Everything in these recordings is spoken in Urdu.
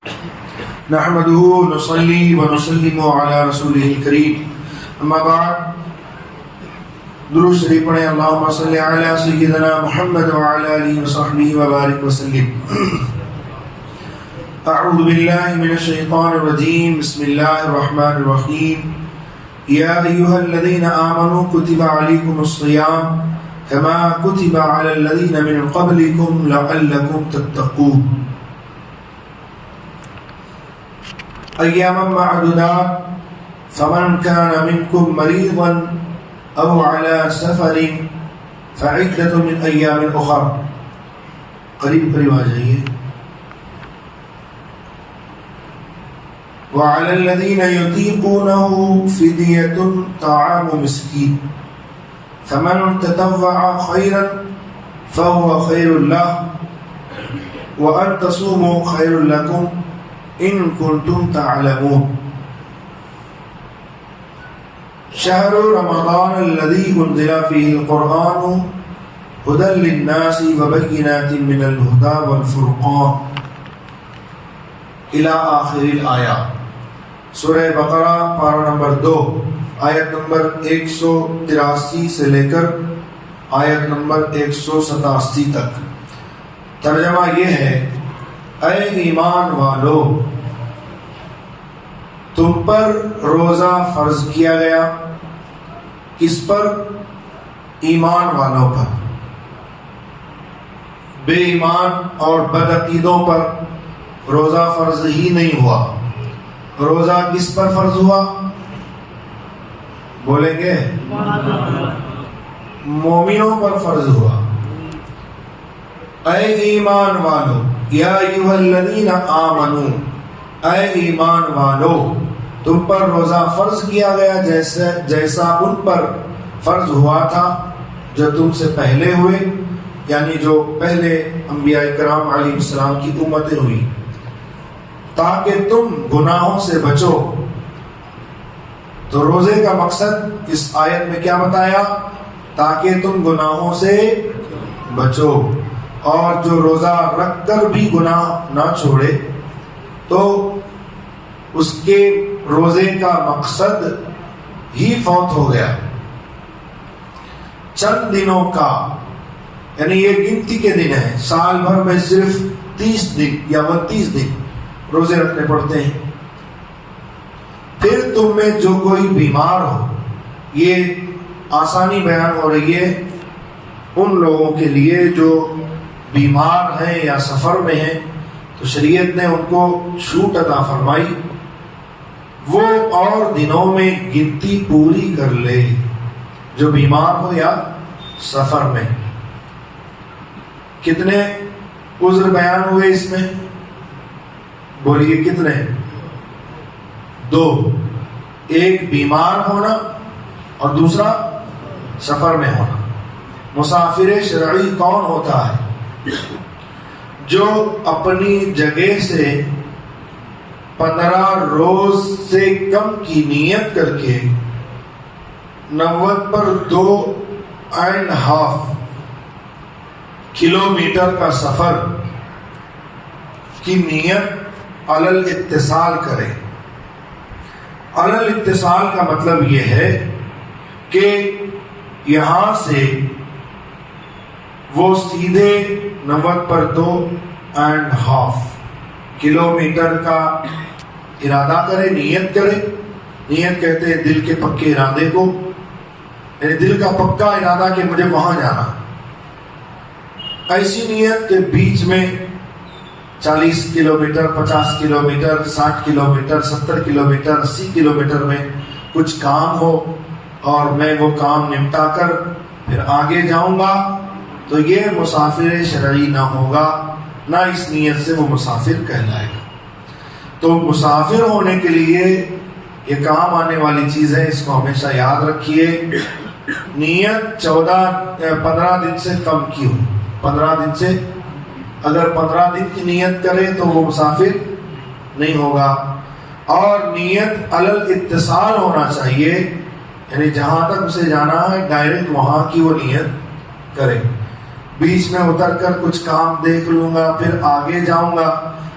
نحمده نصلي ونسلم على رسوله الكريم اما بعد درود شریف پڑھیں اللهم صل على سيدنا محمد وعلى اله وصحبه وبارك وسلم. اعوذ بالله من الشيطان الرجيم. بسم الله الرحمن الرحيم. يا ايها الذين امنوا كتب عليكم الصيام كما كتب على الذين من قبلكم لعلكم تتقون. ایاما معدودات فمن كان منكم مريضا او على سفر فعدة من ایام اخر. قریب آ جائیے. وعلى الذين يطيقونه فدية طعام مسكين فمن تطوع خيرا فهو خير له وأن تصوموا خير لكم إن كنتم تعلمون. شهر رمضان الذي أنزل فيه القرآن هدى للناس وبينات من الهدى والفرقان إلى آخر الآيات. سورہ بقرہ پارہ نمبر 2 آیت نمبر 183 سے لے کر آیت نمبر 187 تک. ترجمہ یہ ہے: اے ایمان والو، تم پر روزہ فرض کیا گیا. کس پر؟ ایمان والوں پر. بے ایمان اور بدعقیدوں پر روزہ فرض ہی نہیں ہوا. روزہ کس پر فرض ہوا؟ بولیں گے؟ مومنوں پر فرض ہوا. اے ایمان والو، یا ایھا الذین آمنو، اے ایمان والو، تم پر روزہ فرض کیا گیا جیسا ان پر فرض ہوا تھا جو تم سے پہلے ہوئے، یعنی جو پہلے انبیاء کرام علیہ السلام کی امتیں ہوئی، تاکہ تم گناہوں سے بچو. تو روزے کا مقصد اس آیت میں کیا بتایا؟ تاکہ تم گناہوں سے بچو. اور جو روزہ رکھ کر بھی گناہ نہ چھوڑے تو اس کے روزے کا مقصد ہی فوت ہو گیا. چند دنوں کا، یعنی یہ گنتی کے دن ہیں، سال بھر میں صرف 30 دن یا 29 دن روزے رکھنے پڑتے ہیں. پھر تم میں جو کوئی بیمار ہو، یہ آسانی بیان ہو رہی ہے ان لوگوں کے لیے جو بیمار ہیں یا سفر میں ہیں، تو شریعت نے ان کو چھوٹ عطا فرمائی، وہ اور دنوں میں گنتی پوری کر لے، جو بیمار ہو یا سفر میں. کتنے عذر بیان ہوئے اس میں؟ بولیے کتنے؟ 2. ایک بیمار ہونا اور دوسرا سفر میں ہونا. مسافر شرعی کون ہوتا ہے؟ جو اپنی جگہ سے 15 روز سے کم کی نیت کر کے 90 پر 2.5 کلومیٹر کا سفر کی نیت علی الاتصال کرے. علی الاتصال کا مطلب یہ ہے کہ یہاں سے وہ سیدھے 90 پر 2.5 کلومیٹر کا ارادہ کرے، نیت کرے. نیت کہتے ہیں دل کے پکے ارادے کو، یعنی دل کا پکا ارادہ کہ مجھے وہاں جانا. ایسی نیت کہ بیچ میں 40 kilometre, 50 kilometre, 60 kilometre, 70 kilometre, 80 kilometre میں کچھ کام ہو اور میں وہ کام نمٹا کر پھر آگے جاؤں گا، تو یہ مسافر شرعی نہ ہوگا، نہ اس نیت سے وہ مسافر کہلائے گا. تو مسافر ہونے کے لیے یہ کام آنے والی چیز ہے، اس کو ہمیشہ یاد رکھیے. نیت 15 دن سے کم کی ہو. 15 دن سے، اگر 15 دن کی نیت کرے تو وہ مسافر نہیں ہوگا. اور نیت علی الاتصال ہونا چاہیے، یعنی جہاں تک اسے جانا ہے ڈائریکٹ وہاں کی وہ نیت کرے. بیچ میں اتر کر کچھ کام دیکھ لوں گا پھر آگے جاؤں گا،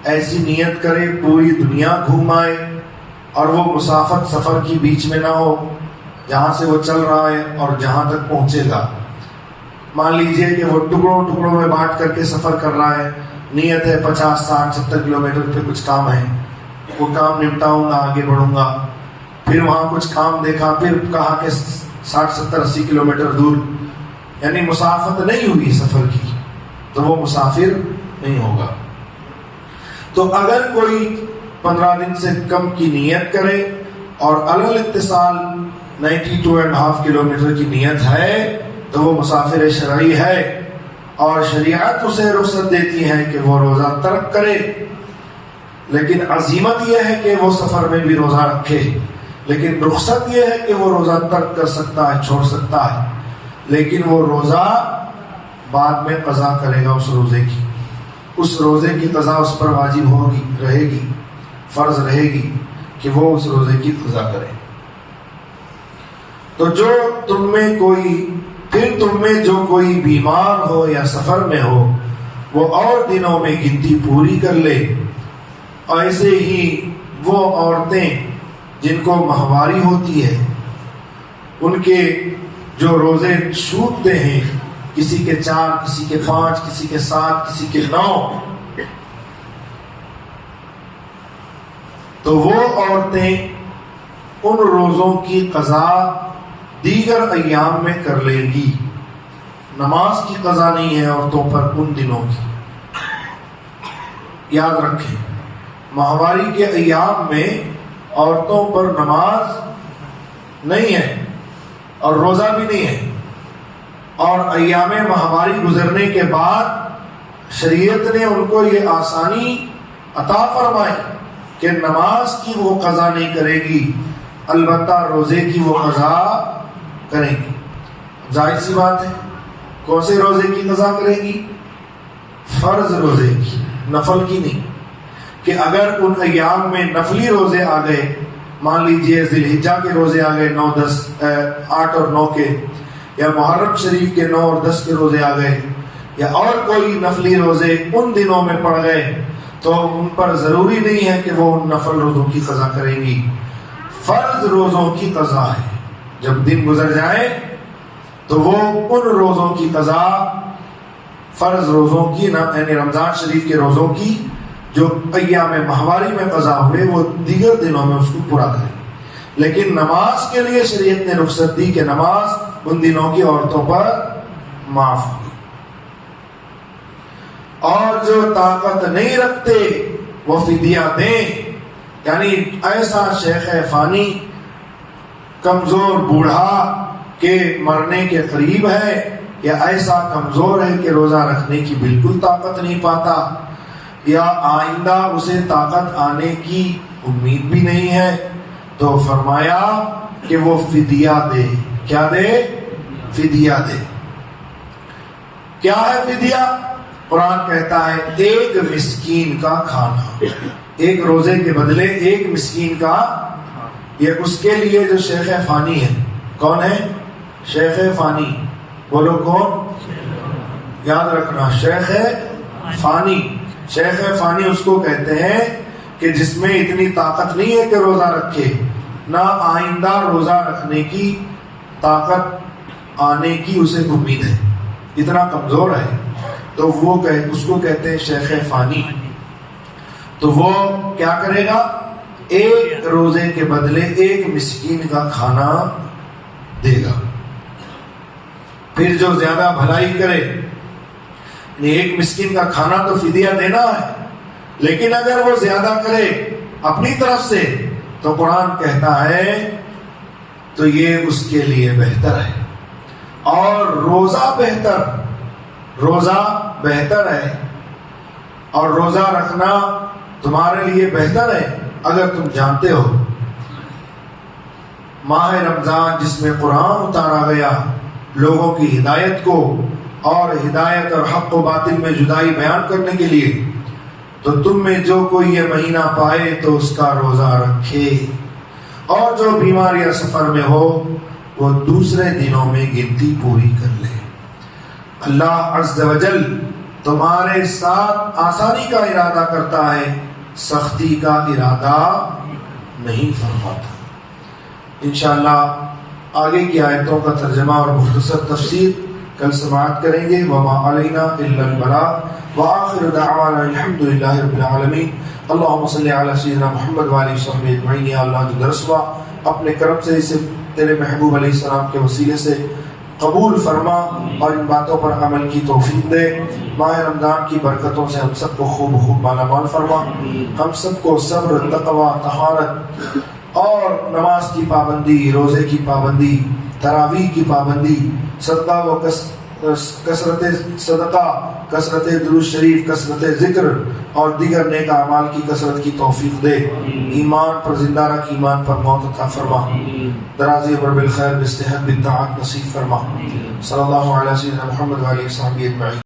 ایسی نیت کرے پوری دنیا گھوم آئے اور وہ مسافت سفر کی بیچ میں نہ ہو، جہاں سے وہ چل رہا ہے اور جہاں تک پہنچے گا۔ مان لیجئے کہ وہ ٹکڑوں ٹکڑوں میں بانٹ کر کے سفر کر رہا ہے، نیت ہے 50 60 70 کلومیٹر پہ کچھ کام ہے، وہ کام نپٹاؤں گا، آگے بڑھوں گا۔ پھر وہاں کچھ کام دیکھا، پھر کہا کہ 60 70 80 کلومیٹر دور، یعنی مسافت نہیں ہوئی سفر کی، تو وہ مسافر نہیں ہوگا۔ تو اگر کوئی 15 دن سے کم کی نیت کرے اور علی الاتصال 92.5 کلومیٹر کی نیت ہے تو وہ مسافر شرعی ہے، اور شریعت اسے رخصت دیتی ہے کہ وہ روزہ ترک کرے، لیکن عزیمت یہ ہے کہ وہ سفر میں بھی روزہ رکھے، لیکن رخصت یہ ہے کہ وہ روزہ ترک کر سکتا ہے، چھوڑ سکتا ہے، لیکن وہ روزہ بعد میں قضا کرے گا، اس روزے کی قضا اس پر واجب ہوگی، رہے گی، فرض رہے گی کہ وہ اس روزے کی قضا کرے۔ تو تم میں جو کوئی بیمار ہو یا سفر میں ہو وہ اور دنوں میں گنتی پوری کر لے۔ ایسے ہی وہ عورتیں جن کو ماہواری ہوتی ہے ان کے جو روزے چھوٹتے ہیں، کسی کے 4 کسی کے 5 کسی کے 7 کسی کے 9، تو وہ عورتیں ان روزوں کی قضا دیگر ایام میں کر لے گی۔ نماز کی قضا نہیں ہے عورتوں پر ان دنوں کی، یاد رکھیں، ماہواری کے ایام میں عورتوں پر نماز نہیں ہے اور روزہ بھی نہیں ہے، اور ایام ماہواری گزرنے کے بعد شریعت نے ان کو یہ آسانی عطا فرمائی کہ نماز کی وہ قضا نہیں کرے گی، البتہ روزے کی وہ قضا کرے گی۔ ظاہر سی بات ہے، کون سے روزے کی قضا کرے گی؟ فرض روزے کی، نفل کی نہیں۔ کہ اگر ان ایام میں نفلی روزے آ گئے، مان لیجئے ذی الحجہ کے روزے آ گئے 9 10 8 اور 9 کے، یا محرم شریف کے 9 اور 10 کے روزے آ گئے، یا اور کوئی نفلی روزے ان دنوں میں پڑ گئے، تو ان پر ضروری نہیں ہے کہ وہ ان نفل روزوں کی قضا کریں گی، فرض روزوں کی قضا ہے۔ جب دن گزر جائے تو وہ ان روزوں کی قضا، فرض روزوں کی، یعنی رمضان شریف کے روزوں کی جو ایام ماہواری میں قضا ہوئے، وہ دیگر دنوں میں اس کو پورا کریں۔ لیکن نماز کے لیے شریعت نے رخصت دی کہ نماز ان دنوں کی عورتوں پر معاف ہوئی۔ اور جو طاقت نہیں رکھتے وہ فدیہ دیں، یعنی ایسا شیخ فانی کمزور بوڑھا کہ مرنے کے قریب ہے، یا ایسا کمزور ہے کہ روزہ رکھنے کی بالکل طاقت نہیں پاتا، یا آئندہ اسے طاقت آنے کی امید بھی نہیں ہے، تو فرمایا کہ وہ فدیہ دے۔ کیا دے؟ فدیہ دے۔ کیا ہے فدیہ؟ قرآن کہتا ہے 1 مسکین کا کھانا، 1 روزے کے بدلے 1 مسکین کا، یہ اس کے لیے جو شیخ فانی ہے۔ کون ہے شیخ فانی؟ بولو کون؟ یاد رکھنا، شیخ فانی۔ شیخ فانی اس کو کہتے ہیں کہ جس میں اتنی طاقت نہیں ہے کہ روزہ رکھے، نہ آئندہ روزہ رکھنے کی طاقت آنے کی اسے امید ہے، اتنا کمزور ہے، تو وہ اس کو کہتے ہیں شیخ فانی۔ تو وہ کیا کرے گا؟ 1 روزے کے بدلے 1 مسکین کا کھانا دے گا۔ پھر جو زیادہ بھلائی کرے، 1 مسکین کا کھانا تو فدیہ دینا ہے، لیکن اگر وہ زیادہ کرے اپنی طرف سے تو قرآن کہتا ہے تو یہ اس کے لیے بہتر ہے۔ اور روزہ بہتر ہے، اور روزہ رکھنا تمہارے لیے بہتر ہے اگر تم جانتے ہو ماہ رمضان جس میں قرآن اتارا گیا لوگوں کی ہدایت کو، اور ہدایت اور حق و باطل میں جدائی بیان کرنے کے لیے، تو تم میں جو کوئی یہ مہینہ پائے تو اس کا روزہ رکھے، اور جو بیمار یا سفر میں ہو وہ دوسرے دنوں میں گنتی پوری کر لے۔ اللہ عز و جل تمہارے ساتھ آسانی کا ارادہ کرتا ہے، سختی کا ارادہ نہیں فرماتا۔ انشاءاللہ آگے کی آیتوں کا ترجمہ اور مختصر تفسیر کل سماعت کریں گے۔ وما علینا الا البلاغ وآخر دعوانا الحمد للہ رب العالمین۔ اللہم صلی علی سیدنا محمد وآلہ وصحبہ اجمعین۔ یا اللہ جو درس ہوا اپنے کرم سے اسے تیرے محبوب علیہ السلام کے وسیلے سے قبول فرما اور ان باتوں پر عمل کی توفیق دے۔ ماہ رمضان کی برکتوں سے ہم سب کو خوب مالا مال فرما۔ ہم سب کو صبر، تقوی، طہارت اور نماز کی پابندی، روزے کی پابندی، تراویح کی پابندی، صدقہ و کثرت صدقہ، کثرت درود شریف، کثرت ذکر اور دیگر نیک اعمال کی کثرت کی توفیق دے۔ ایمان پر زندہ رکھ، ایمان پر موت عطا فرما۔ درازی عمر بالخیر، بصحت، بالطاعت نصیب فرما۔ صلی اللہ علیہ سیدنا محمد وآلہ وصحبہ اجمعین۔